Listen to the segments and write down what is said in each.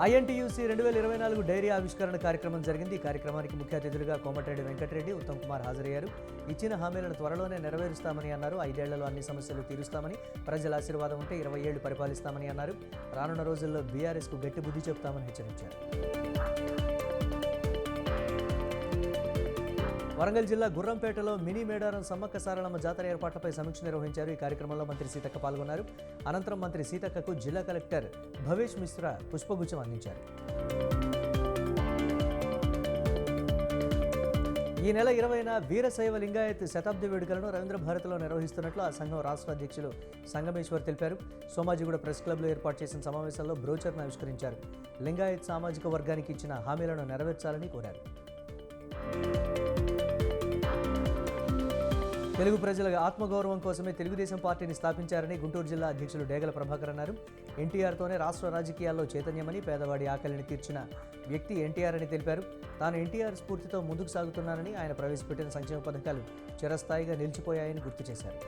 INTUC 2024 dairy ఆవిష్కరణ కార్యక్రమం జరిగింది. ఈ కార్యక్రమానికి ముఖ్య అతిథులుగా కోమటిరెడ్డి వెంకటరెడ్డి, ఉత్తమ్ కుమార్ హాజరయ్యారు. ఇచ్చిన హామీలను త్వరలోనే నెరవేరుస్తామని అన్నారు. 5 ఏళ్లలో అన్ని సమస్యలు తీరుస్తామని, ప్రజల ఆశీర్వాదం ఉంటే 20 ఏళ్లు పరిపాలిస్తామని అన్నారు. రానున్న రోజుల్లో బీఆర్ఎస్కు గట్టి బుద్ధి చెబుతామని హెచ్చరించారు. వరంగల్ జిల్లా గుర్రంపేటలో మినీ మేడారం సమ్మక్క సారలమ్మ జాతర ఏర్పాట్లపై సమీక్ష నిర్వహించారు. ఈ కార్యక్రమంలో మంత్రి సీతక్క పాల్గొన్నారు. అనంతరం మంత్రి సీతక్కకు జిల్లా కలెక్టర్ భవేష్ మిశ్రా పుష్పగుచ్చం అందించారు. ఈ నెల 20న వీరశైవ లింగాయత్ శతాబ్ది వేడుకలను రవీంద్ర భారతిలో నిర్వహిస్తున్నట్లు ఆ సంఘం రాష్ట్ర అధ్యక్షులు సంగమేశ్వర్ తెలిపారు. సోమాజిగూడ ప్రెస్ క్లబ్లో ఏర్పాటు చేసిన సమావేశంలో బ్రోచర్ను ఆవిష్కరించారు. లింగాయత్ సామాజిక వర్గానికి ఇచ్చిన హామీలను నెరవేర్చాలని కోరారు. తెలుగు ప్రజల ఆత్మగౌరవం కోసమే తెలుగుదేశం పార్టీని స్థాపించారని గుంటూరు జిల్లా అధ్యక్షులు డేగల ప్రభాకర్ అన్నారు. ఎన్టీఆర్తోనే రాష్ట్ర రాజకీయాల్లో చైతన్యమని, పేదవాడి ఆకలిని తీర్చిన వ్యక్తి ఎన్టీఆర్ అని తెలిపారు. తాను ఎన్టీఆర్ స్ఫూర్తితో ముందుకు సాగుతున్నానని, ఆయన ప్రవేశపెట్టిన సంక్షేమ పథకాలు చిరస్థాయిగా నిలిచిపోయాయని గుర్తు చేశారు.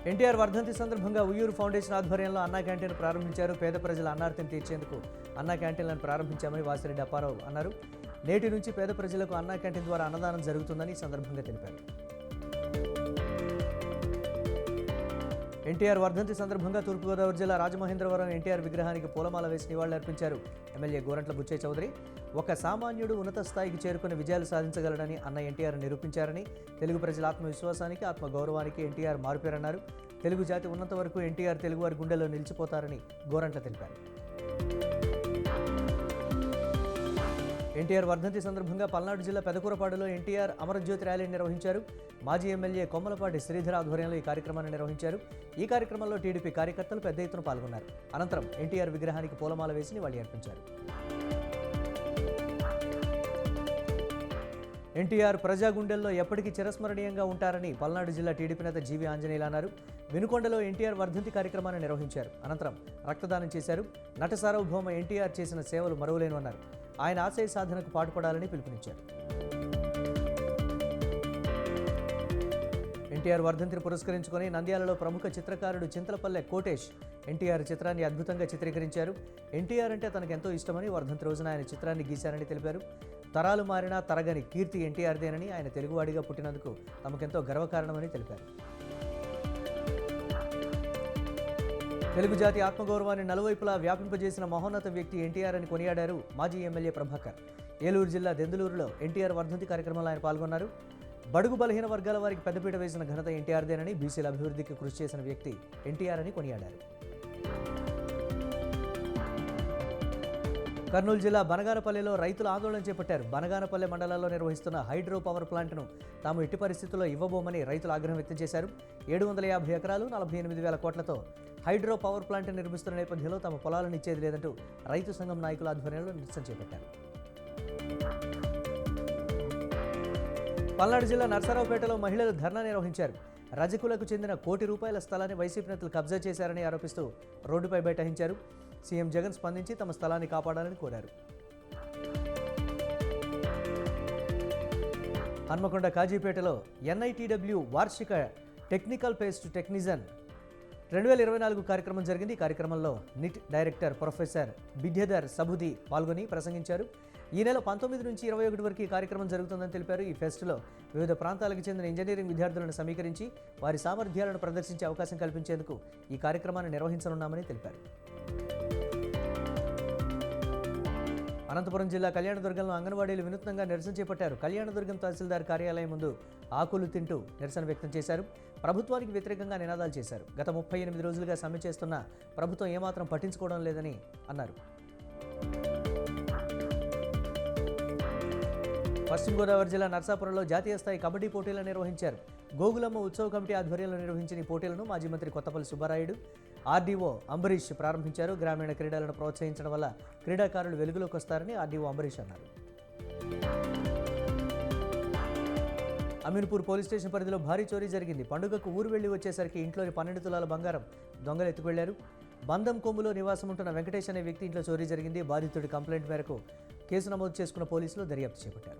ఎన్టీఆర్ వర్ధంతి సందర్భంగా ఉయ్యూరు ఫౌండేషన్ ఆధ్వర్యంలో అన్నా క్యాంటీన్ ప్రారంభించారు. పేద ప్రజల అన్నార్తిని తీర్చేందుకు అన్నా క్యాంటీన్లను ప్రారంభించామని వాసిరెడ్డి అప్పారావు అన్నారు. నేటి నుంచి పేద ప్రజలకు అన్నా క్యాంటీన్ ద్వారా అన్నదానం జరుగుతుందని ఈ సందర్భంగా తెలిపారు. ఎన్టీఆర్ వర్ధంతి సందర్భంగా తూర్పుగోదావరి జిల్లా రాజమహేంద్రవరం ఎన్టీఆర్ విగ్రహానికి పూలమాల వేసి నివాళులర్పించారు. ఎమ్మెల్యే గోరంట్ల బుచ్చయ్య చౌదరి ఒక సామాన్యుడు ఉన్నత స్థాయికి చేరుకుని విజయాలు సాధించగలడని అన్న ఎన్టీఆర్ నిరూపించారని, తెలుగు ప్రజల ఆత్మవిశ్వాసానికి, ఆత్మగౌరవానికి ఎన్టీఆర్ మారుపేరన్నారు. తెలుగు జాతి ఉన్నంత వరకు ఎన్టీఆర్ తెలుగువారి గుండెల్లో నిలిచిపోతారని గోరంట్ల తెలిపారు. ఎన్టీఆర్ వర్ధంతి సందర్భంగా పల్నాడు జిల్లా పెదకూరపాడులో ఎన్టీఆర్ అమరజ్యోతి ర్యాలీని నిర్వహించారు. మాజీ ఎమ్మెల్యే కొమ్మలపాటి శ్రీధర్ ఆధ్వర్యంలో ఈ కార్యక్రమాన్ని నిర్వహించారు. ఈ కార్యక్రమంలో టీడీపీ కార్యకర్తలు పెద్ద ఎత్తున పాల్గొన్నారు. అనంతరం ఎన్టీఆర్ విగ్రహానికి పూలమాల వేసి నివాళి అర్పించారు. ఎన్టీఆర్ ప్రజా గుండెల్లో ఎప్పటికీ చిరస్మరణీయంగా ఉంటారని పల్నాడు జిల్లా టీడీపీ నేత జీవి ఆంజనేయులు అన్నారు. వినుకొండలో ఎన్టీఆర్ వర్ధంతి కార్యక్రమాన్ని నిర్వహించారు. అనంతరం రక్తదానం చేశారు. నట సార్వభౌమ ఎన్టీఆర్ చేసిన సేవలు మరువలేనన్నారు. ఆయన ఆశయ సాధనకు పాటుపడాలని పిలుపునిచ్చారు. ఎన్టీఆర్ వర్ధంతిని పురస్కరించుకొని నంద్యాలలో ప్రముఖ చిత్రకారుడు చింతలపల్లె కోటేష్ ఎన్టీఆర్ చిత్రాన్ని అద్భుతంగా చిత్రీకరించారు. ఎన్టీఆర్ అంటే తనకు ఎంతో ఇష్టమని, వర్ధంతి రోజున ఆయన చిత్రాన్ని గీశారని తెలిపారు. తరాలు మారినా తరగని కీర్తి ఎన్టీఆర్దేనని, ఆయన తెలుగువాడిగా పుట్టినందుకు తమకెంతో గర్వకారణమని తెలిపారు. తెలుగు జాతి ఆత్మగౌరవాన్ని నలువైపులా వ్యాపింపజేసిన మహోన్నత వ్యక్తి ఎన్టీఆర్ అని కొనియాడారు మాజీ ఎమ్మెల్యే ప్రభాకర్. ఏలూరు జిల్లా దెందులూరులో ఎన్టీఆర్ వర్ధంతి కార్యక్రమంలో ఆయన పాల్గొన్నారు. బడుగు బలహీన వర్గాల వారికి పెద్దపీట వేసిన ఘనత ఎన్టీఆర్దేనని, బీసీల అభివృద్ధికి కృషి చేసిన వ్యక్తి ఎన్టీఆర్ అని కొనియాడారు. కర్నూలు జిల్లా బనగానపల్లెలో రైతులు ఆందోళన చేపట్టారు. బనగానపల్లె మండలాల్లో నిర్వహిస్తున్న హైడ్రో పవర్ ప్లాంట్ను తాము ఎట్టి పరిస్థితుల్లో ఇవ్వబోమని రైతులు ఆగ్రహం వ్యక్తం చేశారు. 750 ఎకరాలు 48,000 కోట్లతో హైడ్రో పవర్ ప్లాంట్ నిర్మిస్తున్న నేపథ్యంలో తమ పొలాలను ఇచ్చేది లేదంటూ రైతు సంఘం నాయకుల ఆధ్వర్యంలో నిరసన చేపట్టారు. పల్నాడు జిల్లా నర్సరావుపేటలో మహిళలు ధర్నా నిర్వహించారు. రజకులకు చెందిన ₹1 కోటి స్థలాన్ని వైసీపీ నేతలు కబ్జా చేశారని ఆరోపిస్తూ రోడ్డుపై బైఠాయించారు. సీఎం జగన్ స్పందించి తమ స్థలాన్ని కాపాడాలని కోరారు. హన్మకొండ కాజీపేటలో ఎన్ఐటీడబ్ల్యూ వార్షిక టెక్నికల్ పేస్ట్ టెక్నిజన్ 2024 కార్యక్రమం జరిగింది. ఈ కార్యక్రమంలో నిట్ డైరెక్టర్ ప్రొఫెసర్ బిడ్యధర్ సబుది పాల్గొని ప్రసంగించారు. ఈ నెల 19 నుంచి 21 వరకు ఈ కార్యక్రమం జరుగుతుందని తెలిపారు. ఈ ఫెస్ట్లో వివిధ ప్రాంతాలకు చెందిన ఇంజనీరింగ్ విద్యార్థులను సమీకరించి వారి సామర్థ్యాలను ప్రదర్శించే అవకాశం కల్పించేందుకు ఈ కార్యక్రమాన్ని నిర్వహించనున్నామని తెలిపారు. అనంతపురం జిల్లా కళ్యాణదుర్గంలో అంగన్వాడీలు వినూత్నంగా నిరసన చేపట్టారు. కళ్యాణదుర్గం తహసీల్దార్ కార్యాలయం ముందు ఆకులు తింటూ నిరసన వ్యక్తం చేశారు. ప్రభుత్వానికి వ్యతిరేకంగా నినాదాలు చేశారు. గత 38 రోజులుగా సమ్మె చేస్తున్న ప్రభుత్వం ఏమాత్రం పట్టించుకోవడం లేదని అన్నారు. పశ్చిమ గోదావరి జిల్లా నర్సాపురంలో జాతీయ స్థాయి కబడ్డీ పోటీలను నిర్వహించారు. గోగులమ్మ ఉత్సవ కమిటీ ఆధ్వర్యంలో నిర్వహించిన ఈ పోటీలను మాజీ మంత్రి కొత్తపల్లి సుబ్బారాయుడు, ఆర్డీఓ అంబరీష్ ప్రారంభించారు. గ్రామీణ క్రీడలను ప్రోత్సహించడం వల్ల క్రీడాకారులు వెలుగులోకి వస్తారని ఆర్డీఓ అంబరీష్ అన్నారు. అమీన్పూర్ పోలీస్ స్టేషన్ పరిధిలో భారీ చోరీ జరిగింది. పండుగకు ఊరు వెళ్లి వచ్చేసరికి ఇంట్లోని 12 తులాల బంగారం దొంగలు ఎత్తుకెళ్లారు. బంధం కొమ్ములో నివాసం ఉంటున్న వెంకటేష్ అనే వ్యక్తి ఇంట్లో చోరీ జరిగింది. బాధితుడి కంప్లైంట్ మేరకు కేసు నమోదు చేసుకున్న పోలీసులు దర్యాప్తు చేపట్టారు.